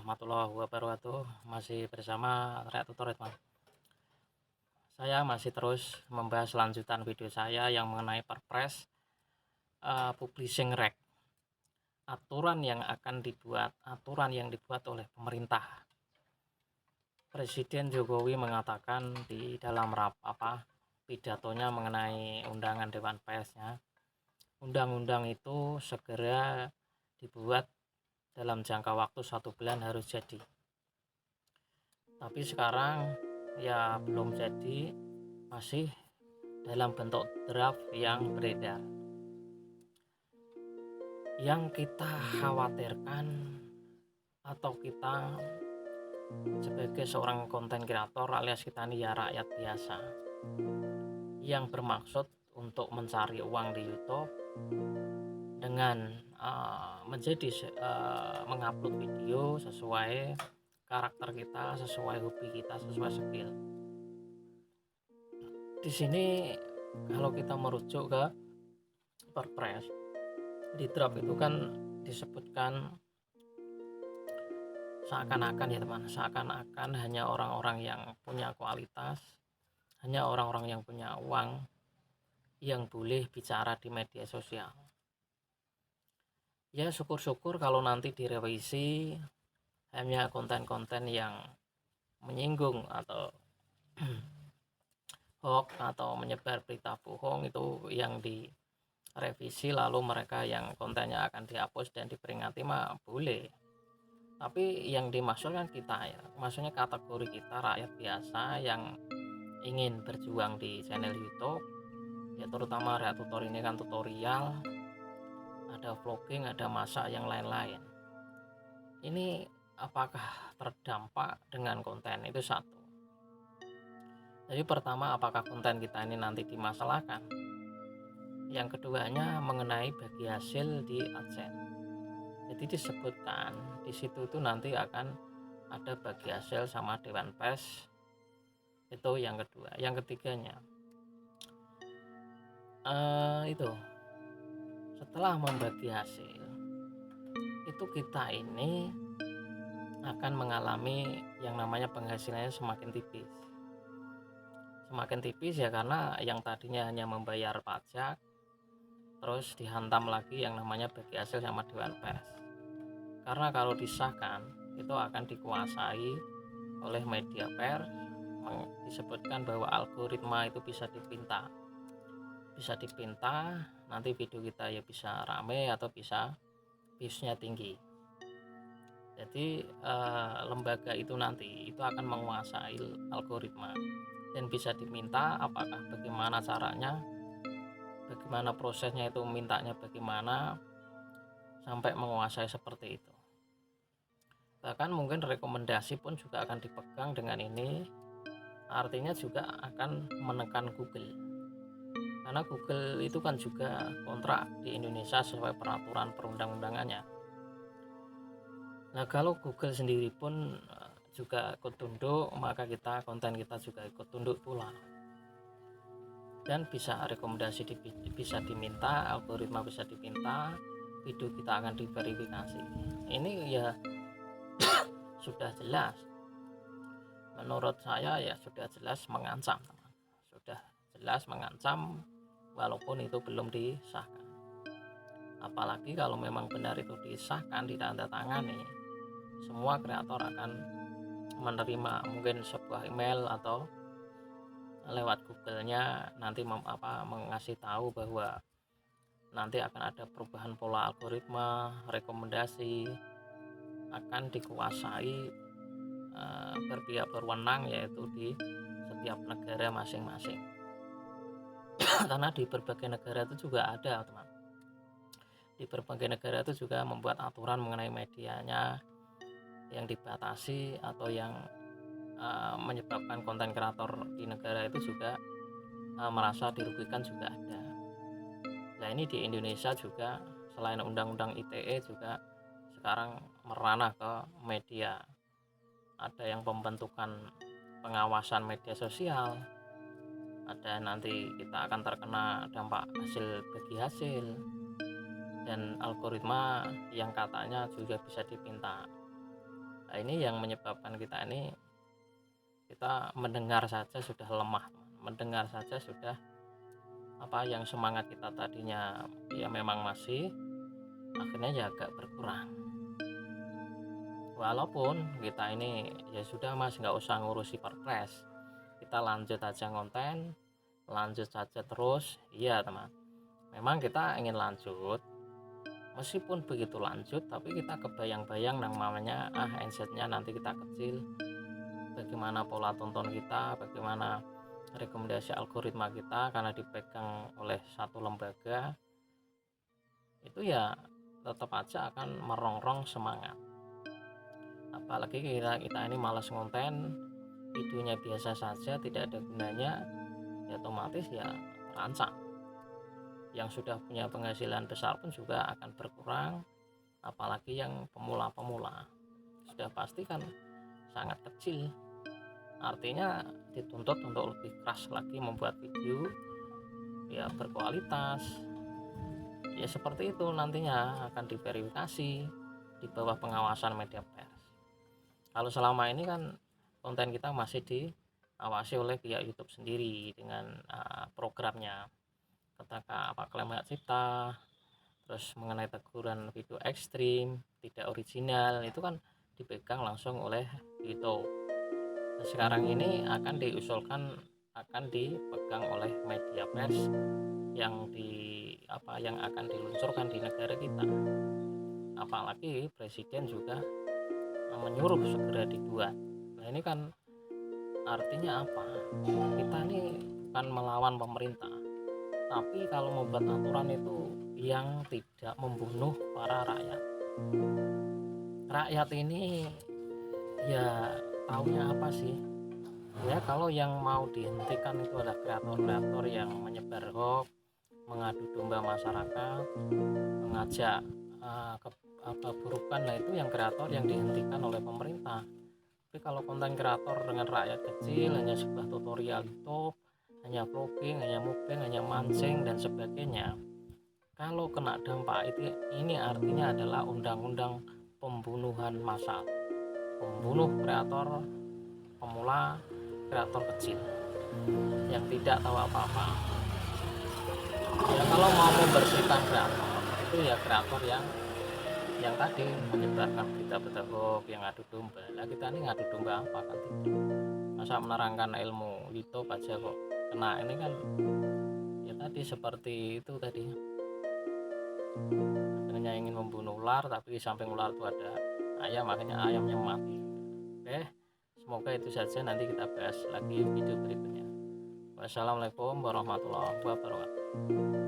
warahmatullahi wabarakatuh. Masih bersama Rek Tutor teman. Saya masih terus membahas lanjutan video saya yang mengenai Perpres Publishing Reg. Aturan yang dibuat oleh pemerintah. Presiden Jokowi mengatakan di dalam pidatonya mengenai undangan Dewan Persnya, undang-undang itu segera dibuat dalam jangka waktu 1 bulan harus jadi. Tapi sekarang ya belum jadi, masih dalam bentuk draft yang beredar. Yang kita khawatirkan atau kita sebagai seorang konten kreator alias kita ini ya rakyat biasa yang bermaksud untuk mencari uang di YouTube dengan mengupload video sesuai karakter kita, sesuai hobi kita, sesuai skill. Di sini kalau kita merujuk ke Perpres, di draft itu kan disebutkan seakan-akan hanya orang-orang yang punya kualitas, hanya orang-orang yang punya uang yang boleh bicara di media sosial. Ya syukur-syukur kalau nanti direvisi hanya konten-konten yang menyinggung atau hoax atau menyebar berita bohong itu yang direvisi, lalu mereka yang kontennya akan dihapus dan diperingati mah boleh. Tapi yang dimaksudkan kita ya, maksudnya kategori kita rakyat biasa yang ingin berjuang di channel YouTube ya, terutama Rek Tutor ini kan tutorial, ada vlogging, ada masak, yang lain-lain. Ini apakah terdampak dengan konten itu satu. Jadi pertama, apakah konten kita ini nanti dimasalahkan? Yang keduanya mengenai bagi hasil di AdSense. Jadi disebutkan di situ itu nanti akan ada bagi hasil sama Dewan Pers. Itu yang kedua. Yang ketiganya itu setelah membagi hasil itu kita ini akan mengalami yang namanya penghasilannya semakin tipis ya, karena yang tadinya hanya membayar pajak terus dihantam lagi yang namanya bagi hasil sama Dewan Pers. Karena kalau disahkan itu akan dikuasai oleh media pers. Disebutkan bahwa algoritma itu bisa dipinta, nanti video kita ya bisa rame atau bisa viewsnya tinggi. Jadi lembaga itu nanti itu akan menguasai algoritma dan bisa diminta apakah bagaimana caranya, bagaimana prosesnya, itu mintanya bagaimana sampai menguasai seperti itu. Bahkan mungkin rekomendasi pun juga akan dipegang dengan ini, artinya juga akan menekan Google, karena Google itu kan juga kontrak di Indonesia sesuai peraturan perundang-undangannya. Nah kalau Google sendiri pun juga ikut tunduk, maka konten kita juga ikut tunduk pula, dan bisa rekomendasi bisa diminta, algoritma bisa diminta, video kita akan diverifikasi. Ini ya sudah jelas, menurut saya ya sudah jelas mengancam, walaupun itu belum disahkan. Apalagi kalau memang benar itu disahkan, ditandatangani, semua kreator akan menerima mungkin sebuah email atau lewat Google-nya nanti mengasih tahu bahwa nanti akan ada perubahan pola algoritma, rekomendasi akan dikuasai berpihak berwenang, yaitu di setiap negara masing-masing. Karena di berbagai negara itu juga ada teman, di berbagai negara itu juga membuat aturan mengenai medianya yang dibatasi atau yang menyebabkan konten kreator di negara itu juga merasa dirugikan juga ada. Nah ini di Indonesia juga selain undang-undang ITE juga sekarang meranah ke media, ada yang pembentukan pengawasan media sosial, ada nanti kita akan terkena dampak hasil bagi hasil, dan algoritma yang katanya juga bisa dipinta. Nah, ini yang menyebabkan kita mendengar saja sudah lemah, mendengar saja sudah yang semangat kita tadinya ya memang masih, akhirnya ya agak berkurang. Walaupun kita ini ya sudah mas, nggak usah ngurusi perpres, kita lanjut aja konten, lanjut saja terus. Iya teman, memang kita ingin lanjut, meskipun begitu lanjut tapi kita kebayang-bayang namanya handsetnya nanti kita kecil, bagaimana pola tonton kita, bagaimana rekomendasi algoritma kita karena dipegang oleh satu lembaga, itu ya tetap aja akan merongrong semangat. Apalagi kita ini malas ngonten, videonya biasa saja, tidak ada gunanya, ya otomatis ya terancam. Yang sudah punya penghasilan besar pun juga akan berkurang, apalagi yang pemula-pemula sudah pasti kan sangat kecil. Artinya dituntut untuk lebih keras lagi membuat video ya berkualitas. Ya seperti itu, nantinya akan diverifikasi di bawah pengawasan media pers. Kalau selama ini kan konten kita masih diawasi oleh pihak YouTube sendiri dengan programnya, ketika klaim hak cipta, terus mengenai teguran video ekstrim, tidak original, itu kan dipegang langsung oleh YouTube. Nah, sekarang ini akan diusulkan akan dipegang oleh media pers yang akan diluncurkan di negara kita. Apalagi presiden juga menyuruh segera dibuat. Nah, ini kan artinya apa? Kita ini bukan melawan pemerintah, tapi kalau membuat aturan itu yang tidak membunuh para rakyat. Rakyat ini ya taunya apa sih? Ya kalau yang mau dihentikan itu adalah kreator-kreator yang menyebar hoax, mengadu domba masyarakat, mengajak keburukan. Nah itu yang kreator yang dihentikan oleh pemerintah. Tapi kalau konten kreator dengan rakyat kecil, hanya sebuah tutorial YouTube, hanya vlogging, hanya mukbang, hanya mancing dan sebagainya, kalau kena dampak ini artinya adalah undang-undang pembunuhan massal, pembunuh kreator pemula, kreator kecil yang tidak tahu apa-apa. Ya kalau mau membersihkan kreator itu ya kreator yang tadi menyebarkan berita-berita hoax, yang adu domba. Lah kita ini ngadu domba apa kan tidak? Masa menerangkan ilmu YouTube aja kok kena ini kan? Ya tadi seperti itu tadi, sebenarnya ingin membunuh ular tapi di samping ular itu ada ayam, makanya ayamnya mati. Oke, semoga itu saja, nanti kita bahas lagi video berikutnya. Wassalamualaikum warahmatullahi wabarakatuh.